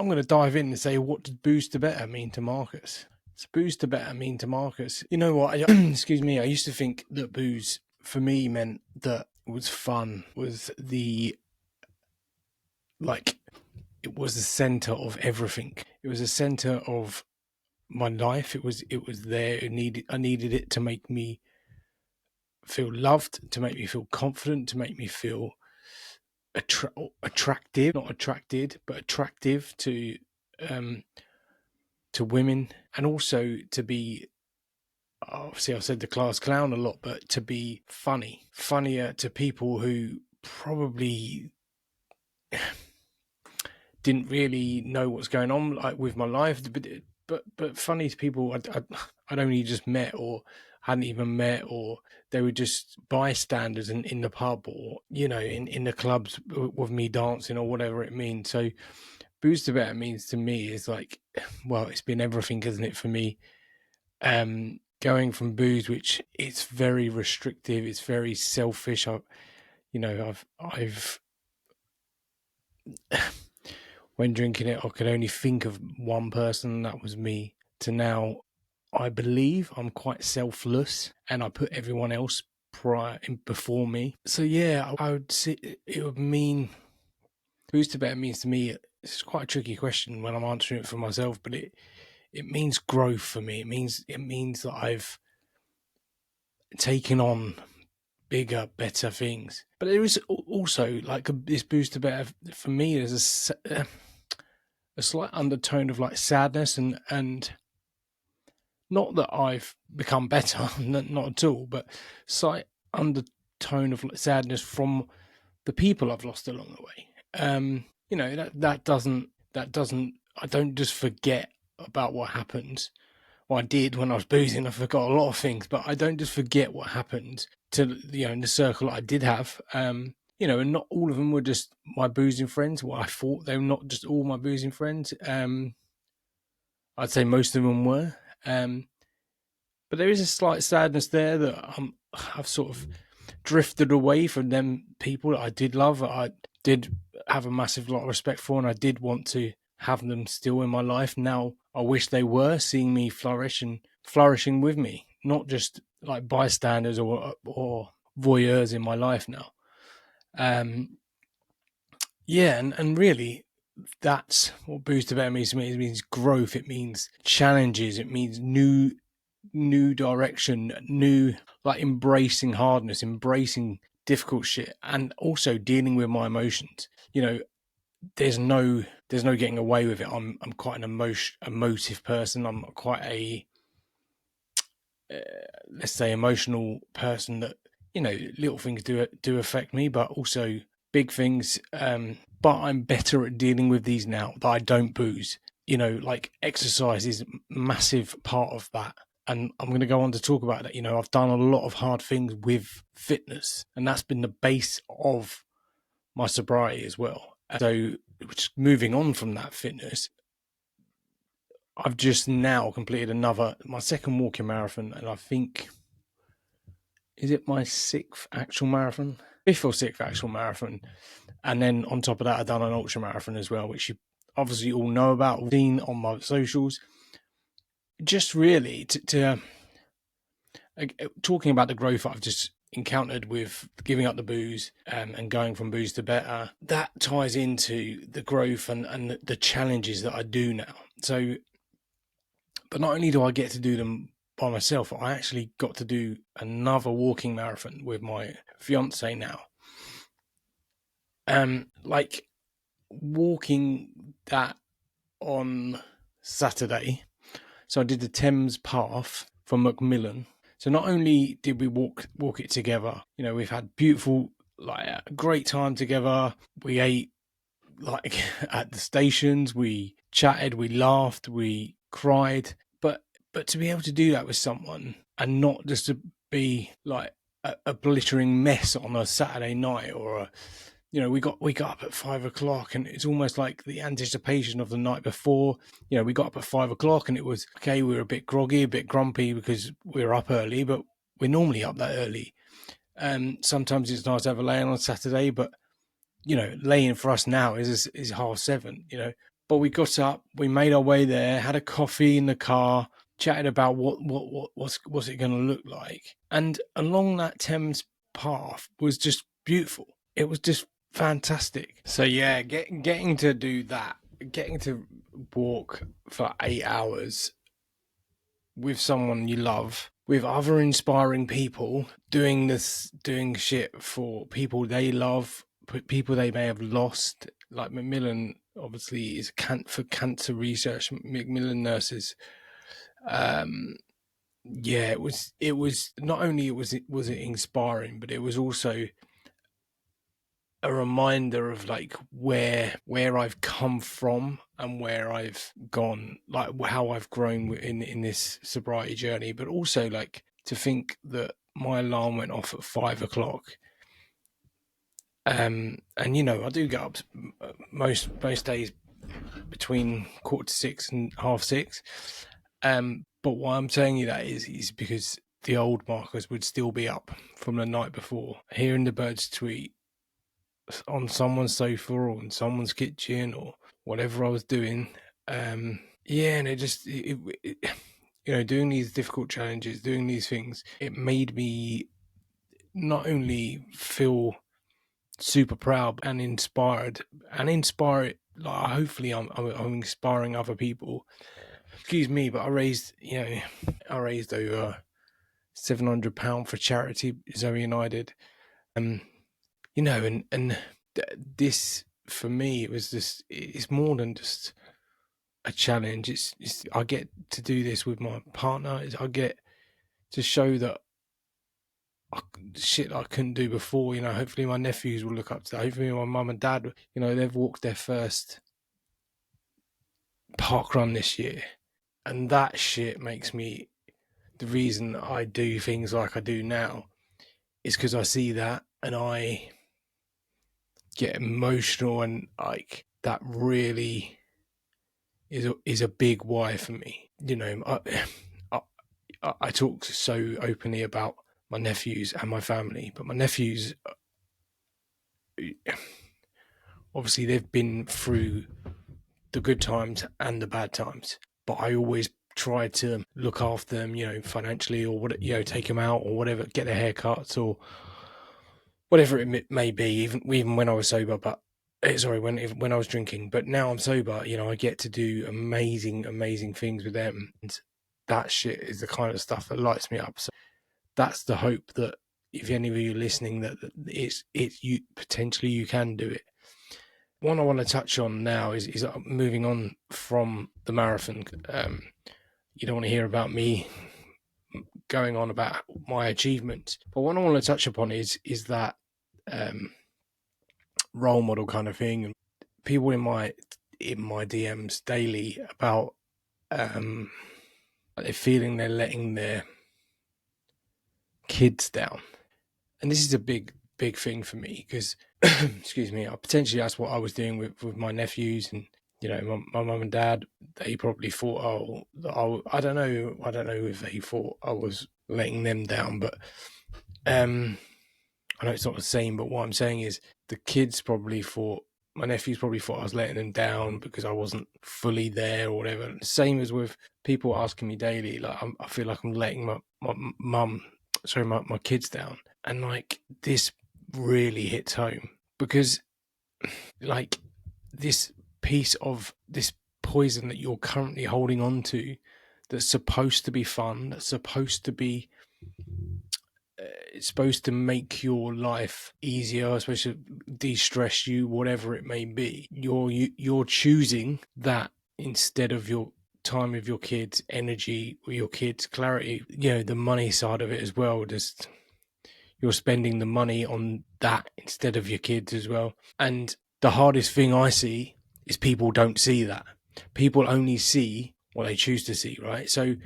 I'm going to dive in and say, what did booze to better mean to Marcus? So booze to better mean to Marcus. You know what? Excuse me. I used to think that booze for me meant that it was fun, was the like it was the center of everything. It was the center of my life. It was there. I needed it to make me feel loved, to make me feel confident, to make me feel attractive, not attracted, but attractive to women, and also to be, obviously I've said the class clown a lot, but to be funnier to people who probably didn't really know what's going on like with my life, but funny to people I'd only just met or hadn't even met, or they were just bystanders in the pub, or in the clubs with me dancing or whatever it means. So booze to better means to me is like, well, it's been everything, isn't it, for me? Going from booze, which it's very restrictive, it's very selfish. I've when drinking it, I could only think of one person, and that was me, to now I believe I'm quite selfless and I put everyone else before me. So yeah, I would say it would mean, booze to better means to me, it's quite a tricky question when I'm answering it for myself, but it means growth for me. It means that I've taken on bigger, better things. But there is also like this boost to better for me. There's a slight undertone of like sadness, and not that I've become better, not at all, but slight undertone of like sadness from the people I've lost along the way. That doesn't. I don't just forget about what happened. Well, I did when I was boozing. I forgot a lot of things, but I don't just forget what happened to in the circle I did have. And not all of them were just my boozing friends. Well, I thought they were not just all my boozing friends. I'd say most of them were. But there is a slight sadness there that I've sort of drifted away from them people that I did love. I did have a massive lot of respect for, and I did want to have them still in my life. Now I wish they were seeing me flourish and flourishing with me, not just like bystanders or voyeurs in my life now. And really that's what boost to better means to me. It means growth, it means challenges, it means new direction, new, like, embracing hardness, embracing difficult shit, and also dealing with my emotions. There's no getting away with it. I'm quite an emotive person. I'm quite a let's say emotional person that, little things do affect me, but also big things. But I'm better at dealing with these now that I don't booze. Like exercise is a massive part of that. And I'm going to go on to talk about that. I've done a lot of hard things with fitness, and that's been the base of my sobriety as well. So, moving on from that fitness, I've just now completed my second walking marathon, and I think, is it my fifth or sixth actual marathon? And then on top of that, I've done an ultra marathon as well, which you obviously all know about, seen on my socials. Just really to talking about the growth I've just encountered with giving up the booze, and going from booze to better, that ties into the growth and the challenges that I do now. So, but not only do I get to do them by myself, I actually got to do another walking marathon with my fiance now. Like walking that on Saturday. So I did the Thames Path from Macmillan. So not only did we walk it together, we've had beautiful, like, great time together. We ate like at the stations, we chatted, we laughed, we cried. But to be able to do that with someone, and not just to be like a glittering mess on a Saturday night, or we got up at 5 o'clock, and it's almost like the anticipation of the night before. We got up at 5 o'clock, and it was okay. We were a bit groggy, a bit grumpy because we were up early, but we're normally up that early. Sometimes it's nice to have a lay-in on Saturday, but laying for us now is 7:30. But we got up, we made our way there, had a coffee in the car, chatted about what's it going to look like. And along that Thames path was just beautiful. It was just fantastic. So yeah, getting to do that, getting to walk for 8 hours with someone you love, with other inspiring people, doing shit for people they love, people they may have lost. Like Macmillan, obviously, is for cancer research. Macmillan nurses. Yeah, it was. It was not only was it inspiring, but it was also a reminder of like where I've come from and where I've gone, like how I've grown in this sobriety journey, but also like to think that my alarm went off at 5 o'clock. And I do get up most days between 5:45 and 6:30. But why I'm telling you that is because the old Marcus would still be up from the night before, hearing the birds tweet on someone's sofa or in someone's kitchen or whatever I was doing. Yeah, and doing these difficult challenges, doing these things, it made me not only feel super proud and inspired, and inspire. Like, hopefully, I'm inspiring other people. Excuse me, but I raised over £700 for charity, Zoe and I did. And this for me, it was just, it's more than just a challenge. It's I get to do this with my partner. I get to show that shit I couldn't do before. Hopefully my nephews will look up to that. Hopefully my mum and dad, they've walked their first park run this year, and that shit makes me. The reason I do things like I do now is because I see that and I get emotional, and like that really is a big why for me. I talk so openly about my nephews and my family, but my nephews, obviously, they've been through the good times and the bad times. But I always try to look after them, financially, or take them out or whatever, get their haircuts or whatever it may be. Even when I was sober, but sorry, when I was drinking. But now I'm sober, I get to do amazing things with them, and that shit is the kind of stuff that lights me up. So that's the hope that if any of you are listening, that it's you, potentially you can do it. One I want to touch on now is moving on from the marathon. You don't want to hear about me going on about my achievements, but what I want to touch upon is that role model kind of thing. And people in my DMs daily about they're feeling they're letting their kids down, and this is a big thing for me because excuse me, potentially that's what I was doing with my nephews, and my mum and dad, they probably thought, I don't know if they thought I was letting them down, but I know it's not the same, but what I'm saying is the kids probably thought, my nephews probably thought I was letting them down because I wasn't fully there or whatever. Same as with people asking me daily, like I feel like I'm letting my kids down, and like this really hits home because like this piece of this poison that you're currently holding on to, that's supposed to be fun, that's supposed to be it's supposed to make your life easier, especially de-stress you, whatever it may be. You're choosing that instead of your time with your kids, energy with your kids, clarity, the money side of it as well. Just you're spending the money on that instead of your kids as well. And the hardest thing I see is people don't see that. People only see what they choose to see, right? So,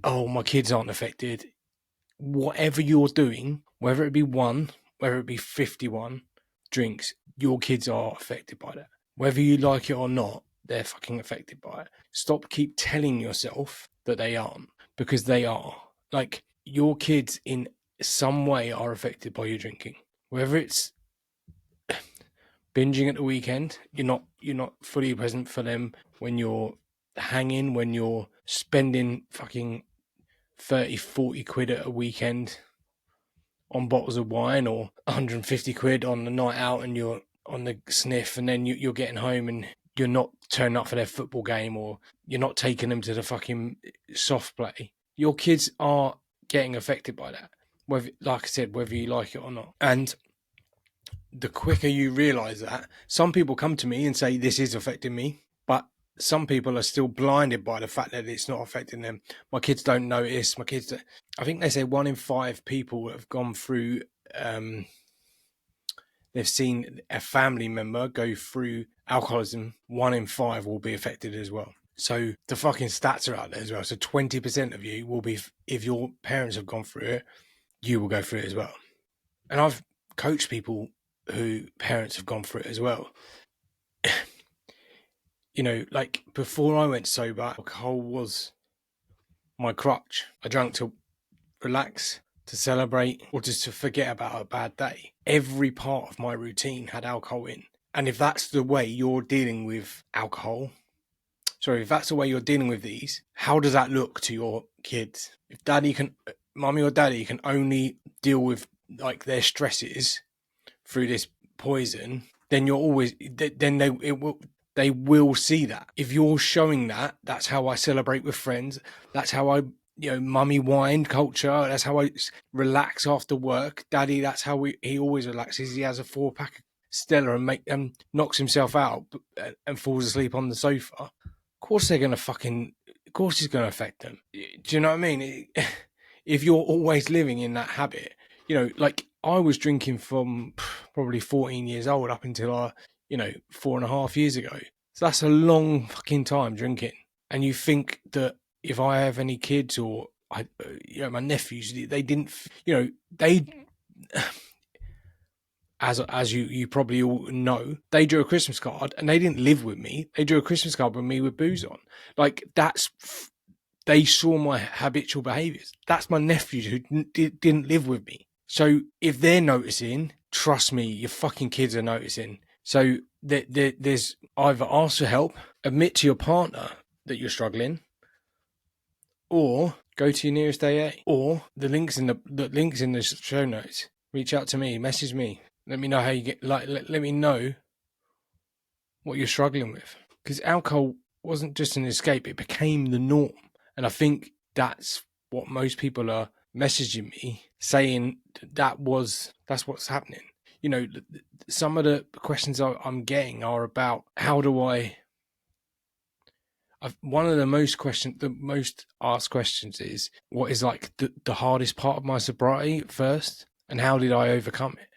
my kids aren't affected. Whatever you're doing, whether it be one, whether it be 51 drinks, your kids are affected by that. Whether you like it or not, they're fucking affected by it. Stop keep telling yourself that they aren't, because they are. Like, your kids in some way are affected by your drinking. Whether it's binging at the weekend. You're not fully present for them when you're hanging, when you're spending fucking 30, 40 quid at a weekend on bottles of wine, or 150 quid on the night out, and you're on the sniff, and then you're getting home and you're not turning up for their football game, or you're not taking them to the fucking soft play. Your kids are getting affected by that, whether, like I said, whether you like it or not. And the quicker you realize that, some people come to me and say this is affecting me, but some people are still blinded by the fact that it's not affecting them. My kids don't notice. I think they say 1 in 5 people have gone through, they've seen a family member go through alcoholism. 1 in 5 will be affected as well. So the fucking stats are out there as well. So 20% of you will be, if your parents have gone through it, you will go through it as well. And I've coached people who parents have gone through it as well. You know, like before I went sober, alcohol was my crutch. I drank to relax, to celebrate, or just to forget about a bad day. Every part of my routine had alcohol in. And if that's the way you're dealing with alcohol, if that's the way you're dealing with these, how does that look to your kids? If mummy or daddy can only deal with like their stresses through this poison, then they will see that. If you're showing that, that's how I celebrate with friends. That's how I, mummy wine culture. That's how I relax after work. Daddy, that's how he always relaxes. He has a 4-pack of Stella and knocks himself out and falls asleep on the sofa. Of course of course it's going to affect them. Do you know what I mean? If you're always living in that habit, like I was drinking from probably 14 years old up until 4.5 years ago. So that's a long fucking time drinking. And you think that if I have any kids or my nephews, they didn't, as you probably all know, they drew a Christmas card and they didn't live with me. They drew a Christmas card with me with booze on. Like they saw my habitual behaviours. That's my nephews who didn't live with me. So if they're noticing, trust me, your fucking kids are noticing. So there's either ask for help, admit to your partner that you're struggling, or go to your nearest AA, or the links in the show notes. Reach out to me, message me. Let me know how you get. Let me know what you're struggling with. Because alcohol wasn't just an escape; it became the norm. And I think that's what most people are messaging me, saying that's what's happening. Some of the questions I'm getting are about how do one of the most asked questions is, what is like the hardest part of my sobriety first, and how did I overcome it?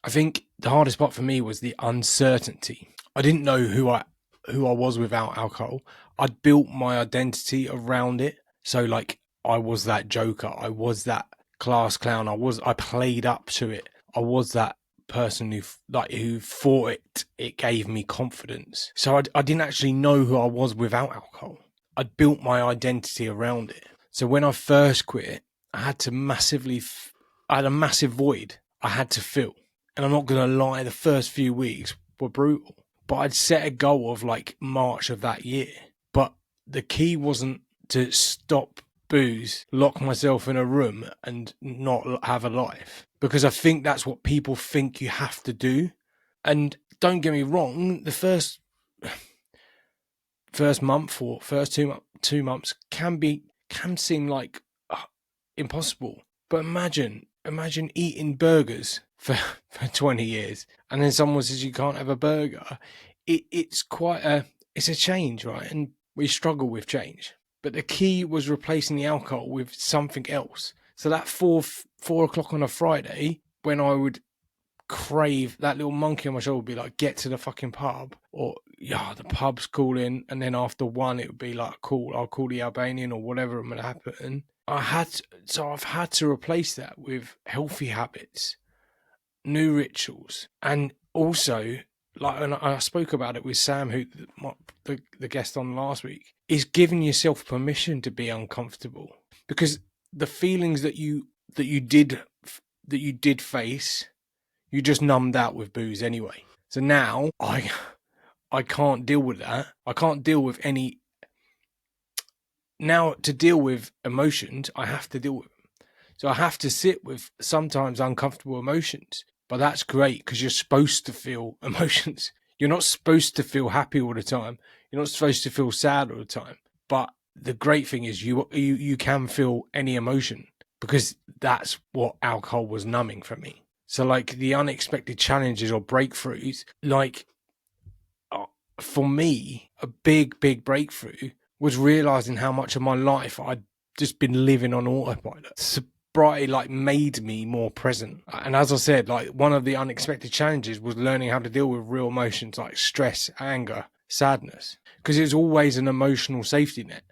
I think the hardest part for me was the uncertainty. I didn't know who I was without alcohol. I'd built my identity around it. So like I was that joker. I was that class clown. I played up to it. I was that person who thought it gave me confidence. So I didn't actually know who I was without alcohol. I'd built my identity around it. So when I first quit, I had a massive void I had to fill. And I'm not going to lie, the first few weeks were brutal. But I'd set a goal of like March of that year. But the key wasn't to stop booze, lock myself in a room and not have a life. Because I think that's what people think you have to do. And don't get me wrong, the first month or first 2 months can seem like impossible. But imagine eating burgers for 20 years and then someone says you can't have a burger. It's a change, right? And we struggle with change. But the key was replacing the alcohol with something else. So that 4 o'clock on a Friday, when I would crave, that little monkey on my shoulder would be like, get to the fucking pub, or the pub's calling, and then after 1 it would be like, cool, I'll call the Albanian or whatever I'm going to happen. I've had to replace that with healthy habits, new rituals, and also, like, and I spoke about it with Sam, who the guest on last week, is giving yourself permission to be uncomfortable, because the feelings that you did face, you just numbed out with booze anyway. So now I can't deal with that. I can't deal with any. Now, to deal with emotions, I have to deal with them. So I have to sit with sometimes uncomfortable emotions. But that's great because you're supposed to feel emotions. You're not supposed to feel happy all the time. You're not supposed to feel sad all the time. But the great thing is you can feel any emotion, because that's what alcohol was numbing for me. So like the unexpected challenges or breakthroughs, like for me, a big breakthrough was realizing how much of my life I'd just been living on autopilot. Sobriety like made me more present. And as I said, like one of the unexpected challenges was learning how to deal with real emotions like stress, anger, sadness, because it's always an emotional safety net.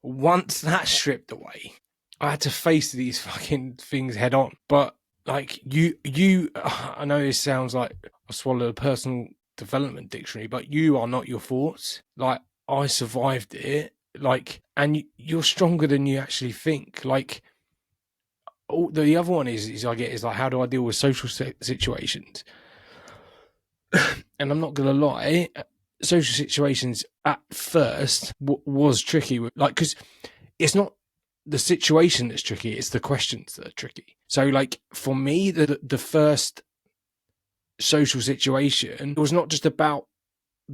Once that's stripped away, I had to face these fucking things head on. But like I know this sounds like I swallowed a personal development dictionary, but you are not your thoughts. Like I survived it, like, and you're stronger than you actually think. Like the other one is I get is like, how do I deal with social situations? And I'm not gonna lie, social situations at first was tricky, like, because it's not the situation that's tricky, it's the questions that are tricky. So like for me, the first social situation, it was not just about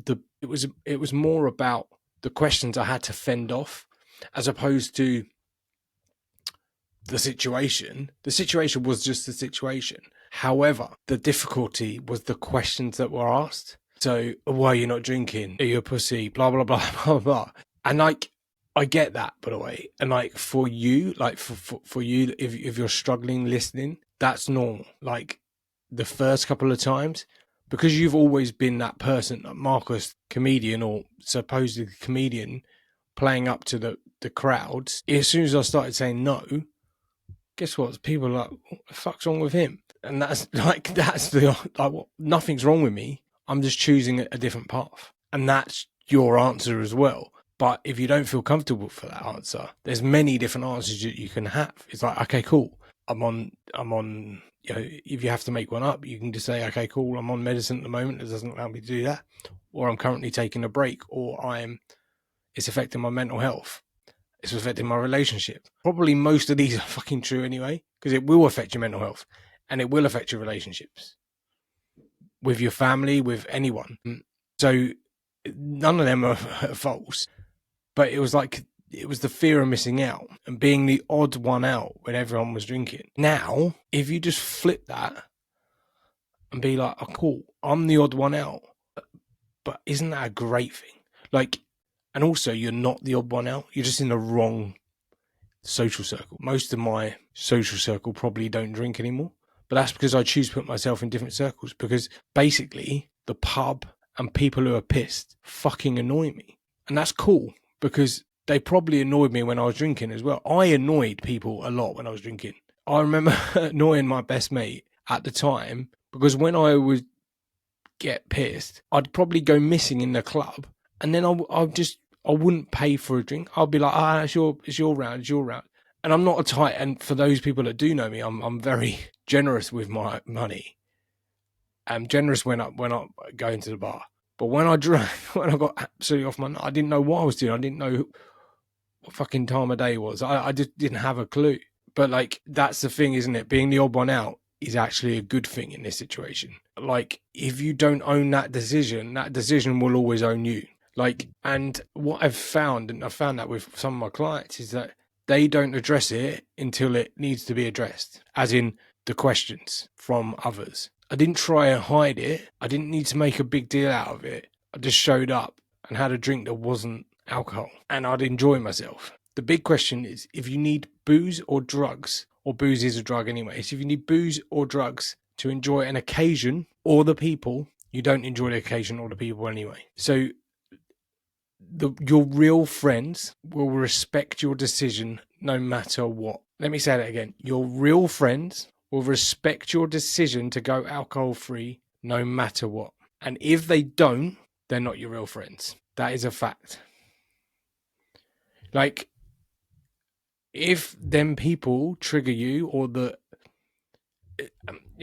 it was more about the questions I had to fend off, as opposed to the situation. The situation was just the situation. However, the difficulty was the questions that were asked. So, why are you not drinking? Are you a pussy? Blah blah blah blah blah. And like, I get that, by the way. And like for you, like for you, if you're struggling listening, that's normal. Like the first couple of times, because you've always been that person, like Marcus, comedian or supposedly comedian, playing up to the crowds. As soon as I started saying no, guess what? People are like, what the fuck's wrong with him? And that's like, that's the, like, what, nothing's wrong with me. I'm just choosing a different path. And that's your answer as well. But if you don't feel comfortable for that answer, there's many different answers that you can have. It's like, okay, cool. I'm on, you know, if you have to make one up, you can just say, okay, cool. I'm on medicine at the moment. It doesn't allow me to do that. Or I'm currently taking a break, or it's affecting my mental health. It's affecting my relationship. Probably most of these are fucking true anyway, because it will affect your mental health and it will affect your relationships with your family, with anyone. So none of them are false, but it was like, it was the fear of missing out and being the odd one out when everyone was drinking. Now, if you just flip that and be like, oh, cool, I'm the odd one out, but isn't that a great thing? Like, and also you're not the odd one out. You're just in the wrong social circle. Most of my social circle probably don't drink anymore, but that's because I choose to put myself in different circles, because basically the pub and people who are pissed fucking annoy me. And that's cool, because they probably annoyed me when I was drinking as well. I annoyed people a lot when I was drinking. I remember annoying my best mate at the time, because when I would get pissed, I'd probably go missing in the club, and then I wouldn't pay for a drink. I'll be like, it's your round, it's your round. And I'm not a tight, and for those people that do know me, I'm very generous with my money. I'm generous when I go into the bar. But when I drank, when I got absolutely off my nut, I didn't know what I was doing. I didn't know what fucking time of day it was. I just didn't have a clue. But like, that's the thing, isn't it? Being the odd one out is actually a good thing in this situation. Like, if you don't own that decision will always own you. Like, and what I've found, and I've found that with some of my clients, is that they don't address it until it needs to be addressed, as in the questions from others. I didn't try and hide it. I didn't need to make a big deal out of it. I just showed up and had a drink that wasn't alcohol, and I'd enjoy myself. The big question is, if you need booze or drugs, or booze is a drug anyway, so if you need booze or drugs to enjoy an occasion or the people, you don't enjoy the occasion or the people anyway. So your real friends will respect your decision no matter what. Let me say that again. Your real friends will respect your decision to go alcohol free no matter what. And if they don't, they're not your real friends. That is a fact. Like, if them people trigger you, or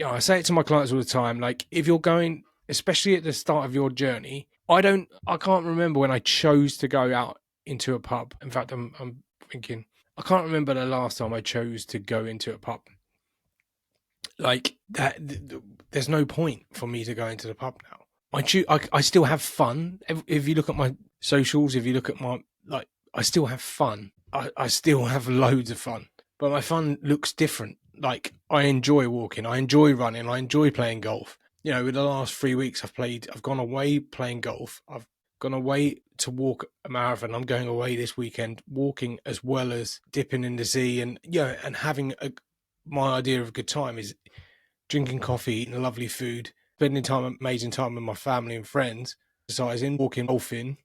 I say it to my clients all the time, like, if you're going especially at the start of your journey. I can't remember when I chose to go out into a pub. In fact, I'm thinking, I can't remember the last time I chose to go into a pub. Like that, there's no point for me to go into the pub now. I still have fun. If you look at my socials, if you look at my, like, I still have fun. I still have loads of fun, but my fun looks different. Like, I enjoy walking, I enjoy running, I enjoy playing golf. You know, in the last 3 weeks, I've gone away playing golf. I've gone away to walk a marathon. I'm going away this weekend walking, as well as dipping in the sea, and and having my idea of a good time is drinking coffee, eating lovely food, spending amazing time with my family and friends, exercising, walking, golfing,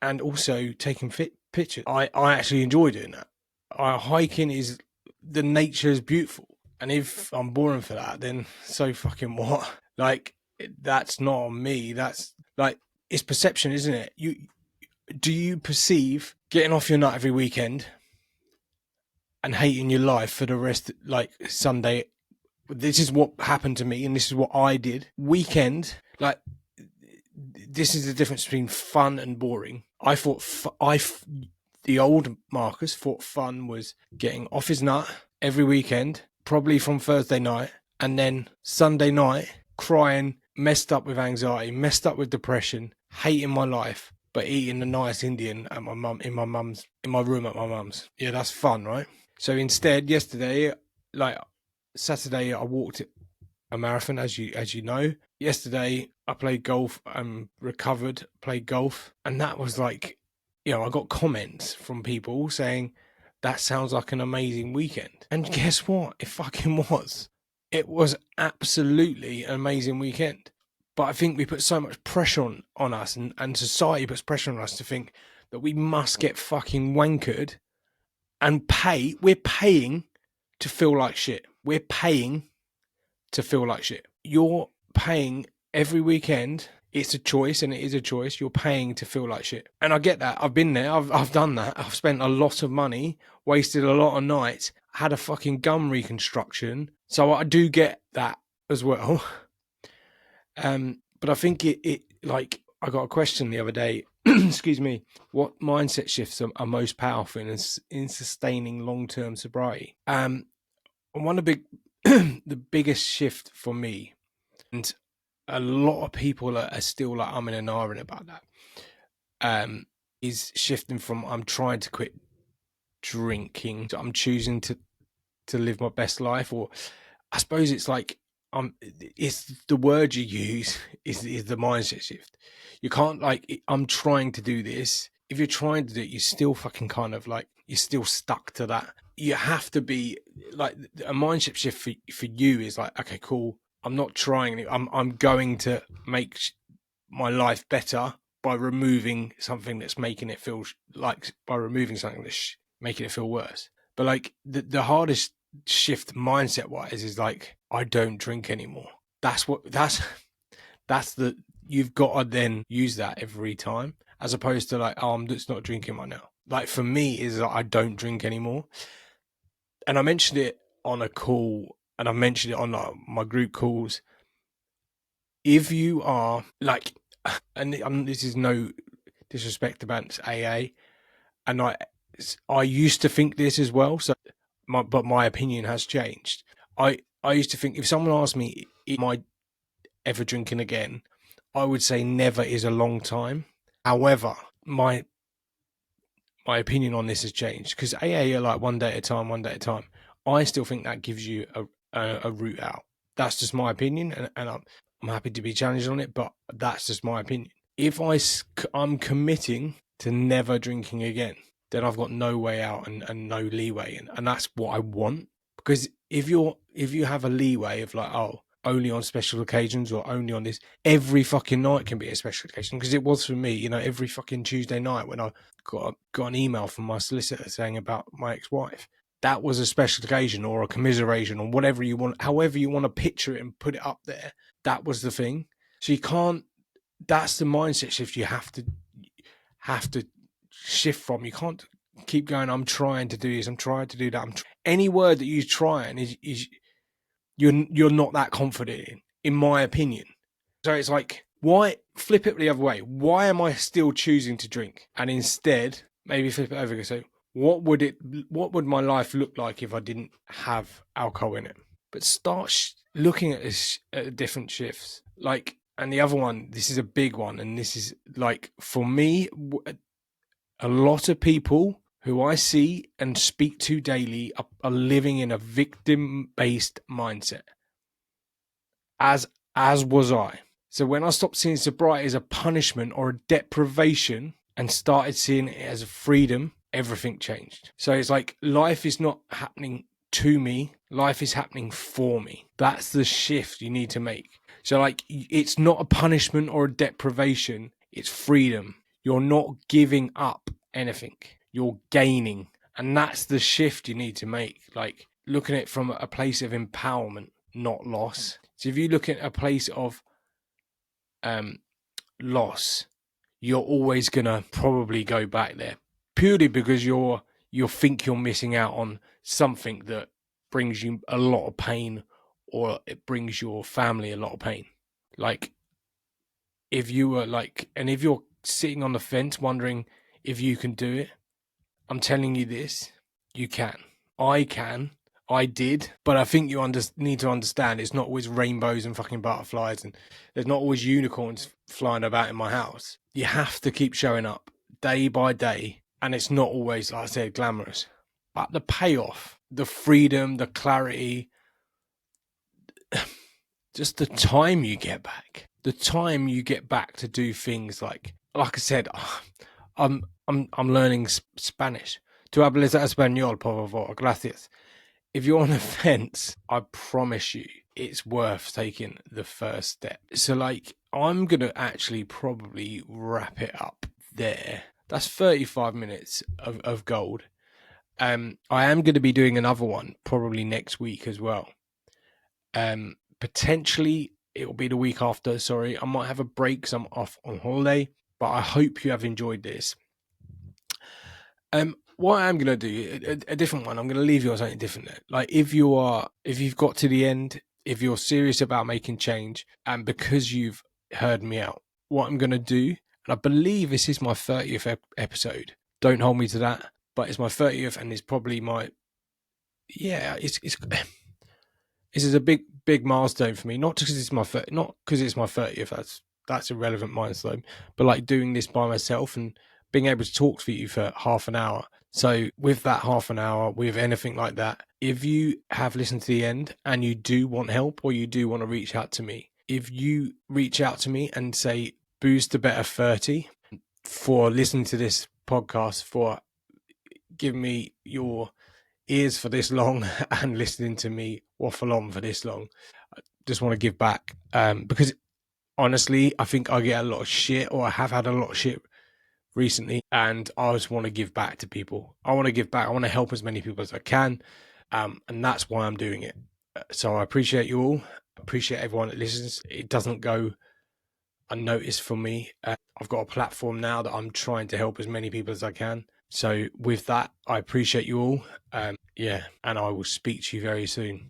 and also taking fit pictures. I actually enjoy doing that. Hiking is, the nature is beautiful. And if I'm boring for that, then so fucking what? Like, that's not on me. That's like, it's perception, isn't it? Do you perceive getting off your nut every weekend and hating your life for the rest, like Sunday? This is what happened to me, and this is what I did. Weekend, like, this is the difference between fun and boring. I thought the old Marcus thought fun was getting off his nut every weekend, probably from Thursday night, and then Sunday night crying, messed up with anxiety, messed up with depression, hating my life, but eating the nice Indian at my mum in my room at my mum's. Yeah, that's fun, right? So instead, yesterday, like Saturday, I walked a marathon, as you know. Yesterday, I played golf and recovered, played golf, and that was like, I got comments from people saying that sounds like an amazing weekend. And guess what? It fucking was. It was absolutely an amazing weekend. But I think we put so much pressure on us, and society puts pressure on us to think that we must get fucking wankered and pay. We're paying to feel like shit. We're paying to feel like shit. You're paying every weekend. It's a choice, and it is a choice. You're paying to feel like shit. And I get that. I've been there. I've done that. I've spent a lot of money, wasted a lot of nights, had a fucking gum reconstruction. So I do get that as well. But I think it like, I got a question the other day. Excuse me. What mindset shifts are most powerful in sustaining long-term sobriety? And one of the biggest shift for me, and a lot of people are still like umming and ahhing about that, is shifting from, I'm trying to quit drinking to I'm choosing to live my best life. Or I suppose it's like, it's the word you use is the mindset shift. You can't, like, I'm trying to do this. If you're trying to do it, you're still fucking kind of like, you're still stuck to that. You have to be like, a mindset shift for you is like, okay, cool. I'm not trying it. I'm going to make my life better by removing something that's making it feel like, by removing something that's making it feel worse. But like, the hardest shift mindset wise is like, I don't drink anymore. That's the, you've got to then use that every time, as opposed to like, oh, I'm just not drinking right now. Like, for me is like, I don't drink anymore. And I mentioned it on a call, and I mentioned it on like my group calls. If you are like, and this is no disrespect about AA, and I used to think this as well. So but my opinion has changed. I used to think, if someone asked me, am I ever drinking again, I would say never is a long time. However, my opinion on this has changed, because AA are like one day at a time, one day at a time. I still think that gives you a route out. That's just my opinion, and I'm happy to be challenged on it, but that's just my opinion. If I'm committing to never drinking again, then I've got no way out and no leeway, and that's what I want. Because if you have a leeway of like, oh, only on special occasions, or only on this, every fucking night can be a special occasion, because it was for me, every fucking Tuesday night when I got an email from my solicitor saying about my ex-wife, that was a special occasion, or a commiseration, or whatever you want, however you want to picture it and put it up there. That was the thing. So you can't, that's the mindset shift you have to shift from. You can't keep going, I'm trying to do this, I'm trying to do that. Any word that you try and is you're not that confident in my opinion. So it's like, why flip it the other way? Why am I still choosing to drink? And instead, maybe flip it over and say, what would my life look like if I didn't have alcohol in it? But start looking at this at different shifts. Like, and the other one, this is a big one, and this is like, for me, a lot of people who I see and speak to daily are living in a victim-based mindset, as was I. So when I stopped seeing sobriety as a punishment or a deprivation and started seeing it as a freedom, everything changed. So it's like, life is not happening to me, life is happening for me. That's the shift you need to make. So like, it's not a punishment or a deprivation, it's freedom. You're not giving up anything, you're gaining. And that's the shift you need to make. Like, looking at it from a place of empowerment, not loss. So if you look at a place of loss, you're always gonna probably go back there, purely because you think you're missing out on something that brings you a lot of pain, or it brings your family a lot of pain. Like, if you were like, and if you're sitting on the fence wondering if you can do it, I'm telling you this, you can. I can. I did, but I think you need to understand it's not always rainbows and fucking butterflies, and there's not always unicorns flying about in my house. You have to keep showing up day by day, and it's not always, like I said, glamorous. But the payoff, the freedom, the clarity, just the time you get back, to do things like I said, I'm learning Spanish. Tu hablas español, por favor, gracias. If you're on the fence, I promise you it's worth taking the first step. So like, I'm going to actually probably wrap it up there. That's 35 minutes of gold. I am going to be doing another one probably next week as well. Potentially it'll be the week after. Sorry, I might have a break because I'm off on holiday, but I hope you have enjoyed this. What I'm going to do, a different one, I'm going to leave you on something different. Like, if you've got to the end, if you're serious about making change, and because you've heard me out, what I'm going to do, and I believe this is my 30th episode. Don't hold me to that, but it's my 30th, and it's probably it's this is a big milestone for me. Not because it's my 30th. That's irrelevant milestone, but like, doing this by myself and being able to talk to you for half an hour. So with that half an hour, with anything like that, if you have listened to the end and you do want help, or you do want to reach out to me, if you reach out to me and say, Booze to Better 30, for listening to this podcast, for giving me your ears for this long and listening to me waffle on for this long, I just want to give back, because honestly, I think I get a lot of shit, or I have had a lot of shit recently, and I just want to give back to people. I want to give back. I want to help as many people as I can, and that's why I'm doing it. So I appreciate you all. I appreciate everyone that listens. It doesn't go unnoticed for me. I've got a platform now that I'm trying to help as many people as I can. So with that, I appreciate you all. And I will speak to you very soon.